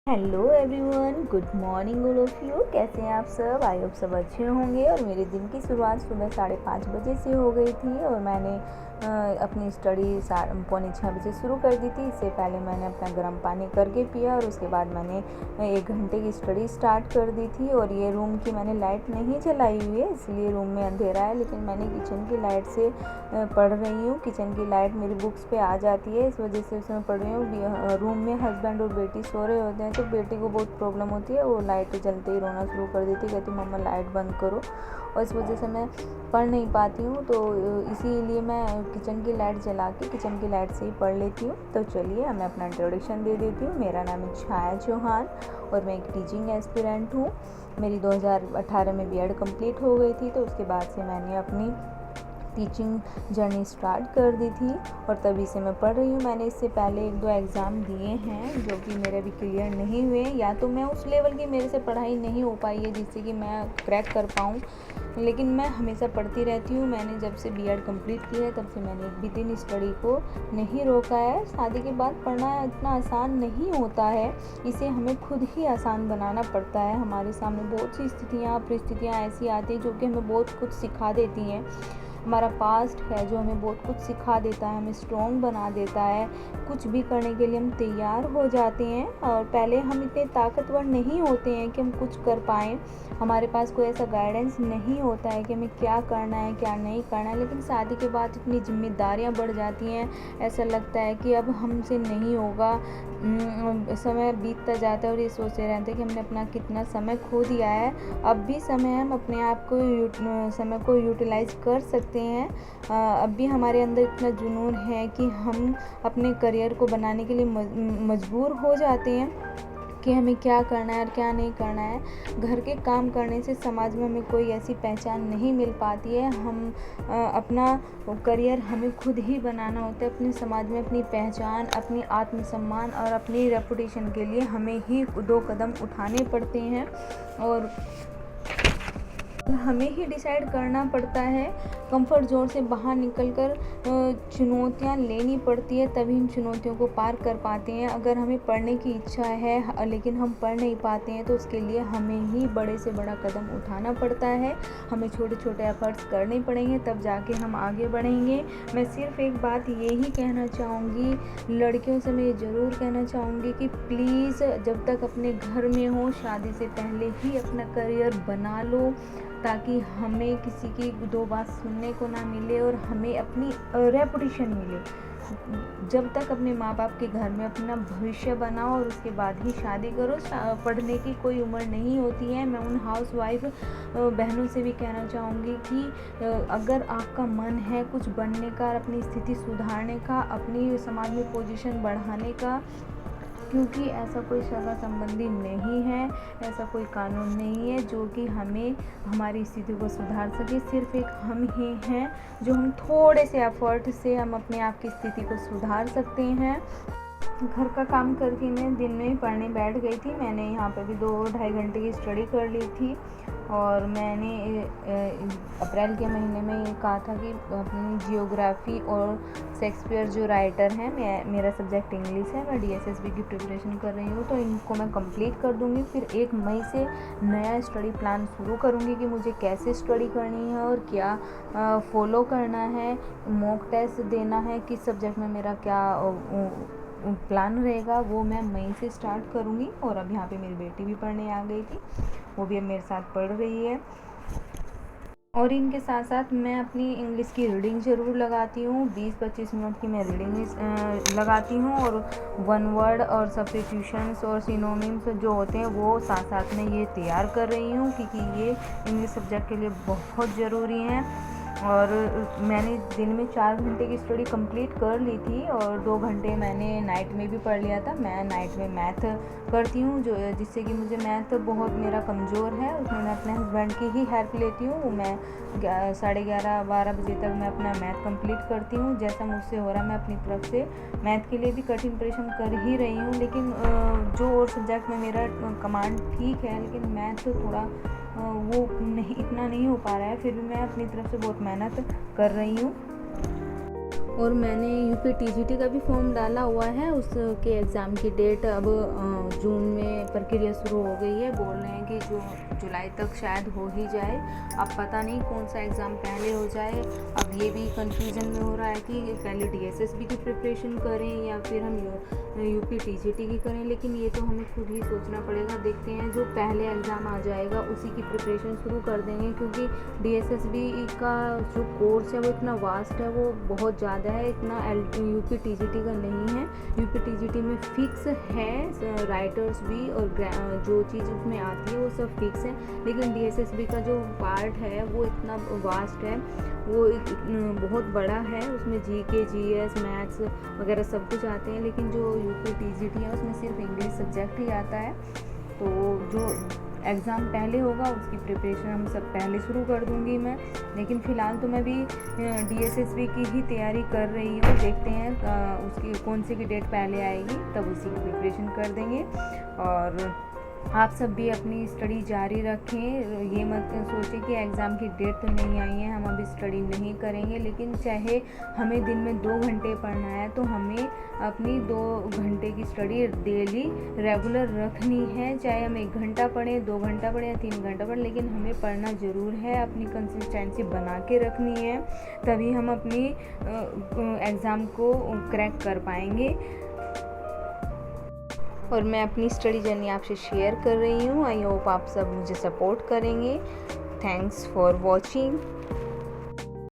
Hello everyone, good morning all of you. कैसे हैं आप सब? आई होप सब अच्छे होंगे। और मेरे दिन की शुरुआत सुबह 5:30 बजे से हो गई थी और मैंने अपनी स्टडी 5:45 बजे शुरू कर दी थी। इससे पहले मैंने अपना गर्म पानी करके पिया और उसके बाद मैंने 1 घंटे की स्टडी स्टार्ट कर दी थी। और ये रूम की मैंने लाइट नहीं जलाई हुई है, इसलिए रूम में अंधेरा है, लेकिन मैंने किचन की लाइट से पढ़ रही हूँ। किचन की लाइट मेरी बुक्स पे आ जाती है, इस वजह से उसमें पढ़ रही हूँ। रूम में हस्बैंड और बेटी सो रहे होते हैं तो बेटी को बहुत प्रॉब्लम होती है, वो लाइट जलते ही रोना शुरू कर देती है, कहती मम्मा लाइट बंद करो। और इस वजह से मैं पढ़ नहीं पाती हूँ, तो इसीलिए मैं किचन की लाइट जला के किचन की लाइट से ही पढ़ लेती हूँ। तो चलिए मैं अपना इंट्रोडक्शन दे देती हूँ। मेरा नाम है छाया चौहान और मैं एक टीचिंग एस्पिरेंट हूँ। मेरी 2018 में बीएड कंप्लीट हो गई थी, तो उसके बाद से मैंने अपनी टीचिंग जर्नी स्टार्ट कर दी थी और तभी से मैं पढ़ रही हूँ। मैंने इससे पहले 1-2 एग्ज़ाम दिए हैं जो कि मेरे अभी क्लियर नहीं हुए, या तो मैं उस लेवल की मेरे से पढ़ाई नहीं हो पाई है जिससे कि मैं क्रैक कर पाऊँ, लेकिन मैं हमेशा पढ़ती रहती हूँ। मैंने जब से बीएड कंप्लीट की है तब से मैंने एक भी दिन स्टडी को नहीं रोका है। शादी के बाद पढ़ना इतना आसान नहीं होता है, इसे हमें खुद ही आसान बनाना पड़ता है। हमारे सामने बहुत सी परिस्थितियाँ ऐसी आती हैं जो कि हमें बहुत कुछ सिखा देती हैं। हमारा पास्ट है जो हमें बहुत कुछ सिखा देता है, हमें स्ट्रॉन्ग बना देता है। कुछ भी करने के लिए हम तैयार हो जाते हैं और पहले हम इतने ताकतवर नहीं होते हैं कि हम कुछ कर पाएँ। हमारे पास कोई ऐसा गाइडेंस नहीं होता है कि हमें क्या करना है क्या नहीं करना है, लेकिन शादी के बाद इतनी जिम्मेदारियां बढ़ जाती हैं, ऐसा लगता है कि अब हमसे नहीं होगा। समय बीतता जाता है और ये सोचते रहते हैं कि हमने अपना कितना समय खो दिया है। अब भी समय हम अपने आप को समय को यूटिलाइज कर सकते हैं। अब भी हमारे अंदर इतना जुनून है कि हम अपने करियर को बनाने के लिए मजबूर हो जाते हैं कि हमें क्या करना है और क्या नहीं करना है। घर के काम करने से समाज में हमें कोई ऐसी पहचान नहीं मिल पाती है। हम अपना करियर हमें खुद ही बनाना होता है। अपने समाज में अपनी पहचान, अपनी आत्मसम्मान और अपनी रेपुटेशन के लिए हमें ही 2 कदम उठाने पड़ते हैं और हमें ही डिसाइड करना पड़ता है। कंफर्ट जोन से बाहर निकलकर चुनौतियां लेनी पड़ती है, तभी इन चुनौतियों को पार कर पाते हैं। अगर हमें पढ़ने की इच्छा है लेकिन हम पढ़ नहीं पाते हैं तो उसके लिए हमें ही बड़े से बड़ा कदम उठाना पड़ता है। हमें छोटे छोटे एफर्ट्स करने पड़ेंगे, तब जाके हम आगे बढ़ेंगे। मैं सिर्फ एक बात यही कहना चाहूँगी, लड़कियों से मैं ये ज़रूर कहना चाहूँगी कि प्लीज़ जब तक अपने घर में हो, शादी से पहले ही अपना करियर बना लो, ताकि हमें किसी की 2 बात सुनने को ना मिले और हमें अपनी रेपुटेशन मिले। जब तक अपने माँ बाप के घर में अपना भविष्य बनाओ और उसके बाद ही शादी करो। पढ़ने की कोई उम्र नहीं होती है। मैं उन हाउस वाइफ बहनों से भी कहना चाहूँगी कि अगर आपका मन है कुछ बनने का, अपनी स्थिति सुधारने का, अपनी समाज में पोजीशन बढ़ाने का, क्योंकि ऐसा कोई सगा संबंधी नहीं है, ऐसा कोई कानून नहीं है जो कि हमें हमारी स्थिति को सुधार सके। सिर्फ एक हम ही हैं जो हम थोड़े से एफर्ट से हम अपने आप की स्थिति को सुधार सकते हैं। घर का काम करके मैं दिन में ही पढ़ने बैठ गई थी। मैंने यहाँ पे भी 2-2.5 घंटे की स्टडी कर ली थी और मैंने अप्रैल के महीने में ये कहा था कि अपनी जियोग्राफी और शेक्सपियर जो राइटर हैं, मेरा सब्जेक्ट इंग्लिश है, मैं डीएसएसबी की प्रिपरेशन कर रही हूँ, तो इनको मैं कंप्लीट कर दूँगी। फिर 1 मई से नया स्टडी प्लान शुरू करूँगी कि मुझे कैसे स्टडी करनी है और क्या फॉलो करना है, मॉक टेस्ट देना है, किस सब्जेक्ट में मेरा क्या प्लान रहेगा, वो मैं मई से स्टार्ट करूँगी। और अब यहाँ पे मेरी बेटी भी पढ़ने आ गई थी, वो भी अब मेरे साथ पढ़ रही है। और इनके साथ साथ मैं अपनी इंग्लिश की रीडिंग ज़रूर लगाती हूँ। 20-25 मिनट की मैं रीडिंग लगाती हूँ और 1 वर्ड और सब्स्टिट्यूशंस और सिनोनिम्स जो होते हैं वो साथ साथ में ये तैयार कर रही हूँ, क्योंकि ये इंग्लिश सब्जेक्ट के लिए बहुत ज़रूरी हैं। और मैंने दिन में 4 घंटे की स्टडी कंप्लीट कर ली थी और 2 घंटे मैंने नाइट में भी पढ़ लिया था। मैं नाइट में मैथ करती हूँ, जो जिससे कि मुझे मैथ बहुत मेरा कमज़ोर है, उसमें मैं अपने हस्बैंड की ही हेल्प लेती हूँ। मैं 11:30-12 बजे तक मैं अपना मैथ कंप्लीट करती हूँ। जैसा मुझसे हो रहा है मैं अपनी तरफ से मैथ के लिए भी कठिन परिश्रम कर ही रही हूँ, लेकिन जो और सब्जेक्ट में मेरा कमांड ठीक है, लेकिन मैथ थोड़ा वो नहीं, इतना नहीं हो पा रहा है। फिर भी मैं अपनी तरफ से बहुत मेहनत कर रही हूँ। और मैंने यूपी टीजीटी का भी फॉर्म डाला हुआ है, उसके एग्ज़ाम की डेट अब जून में प्रक्रिया शुरू हो गई है। बोल रहे हैं कि जो जुलाई तक शायद हो ही जाए। अब पता नहीं कौन सा एग्ज़ाम पहले हो जाए। अब ये भी कन्फ्यूज़न में हो रहा है कि पहले DSSB की प्रिपरेशन करें या फिर हम UP TGT की करें, लेकिन ये तो हमें खुद ही सोचना पड़ेगा। देखते हैं जो पहले एग्ज़ाम आ जाएगा उसी की प्रिपरेशन शुरू कर देंगे, क्योंकि DSSB का जो कोर्स है वो इतना वास्ट है, वो बहुत ज़्यादा है, इतना UP TGT का नहीं है। UP TGT में फिक्स है राइटर्स भी, और जो चीज़ उसमें आती है वो सब फिक्स है, लेकिन DSSB का जो पार्ट है वो इतना वास्ट है, वो बहुत बड़ा है। उसमें GK GS मैथ्स वगैरह सब कुछ आते हैं, लेकिन जो UP TGT है उसमें सिर्फ इंग्लिश सब्जेक्ट ही आता है। तो जो एग्ज़ाम पहले होगा उसकी प्रिपरेशन हम सब पहले शुरू कर दूंगी मैं, लेकिन फ़िलहाल तो मैं भी DSSB की ही तैयारी कर रही हूँ। देखते हैं उसकी कौन सी की डेट पहले आएगी, तब उसी की प्रिपरेशन कर देंगे। और आप सब भी अपनी स्टडी जारी रखें। ये मत सोचें कि एग्ज़ाम की डेट तो नहीं आई है, हम अभी स्टडी नहीं करेंगे, लेकिन चाहे हमें दिन में 2 घंटे पढ़ना है तो हमें अपनी 2 घंटे की स्टडी डेली रेगुलर रखनी है। चाहे हम 1 घंटा पढ़ें, 2 घंटा पढ़ें या 3 घंटा पढ़ें, लेकिन हमें पढ़ना ज़रूर है। अपनी कंसिस्टेंसी बना के रखनी है, तभी हम अपनी एग्ज़ाम को क्रैक कर पाएंगे। और मैं अपनी स्टडी जर्नी आपसे शेयर कर रही हूँ। आई होप आप सब मुझे सपोर्ट करेंगे। Thanks for watching.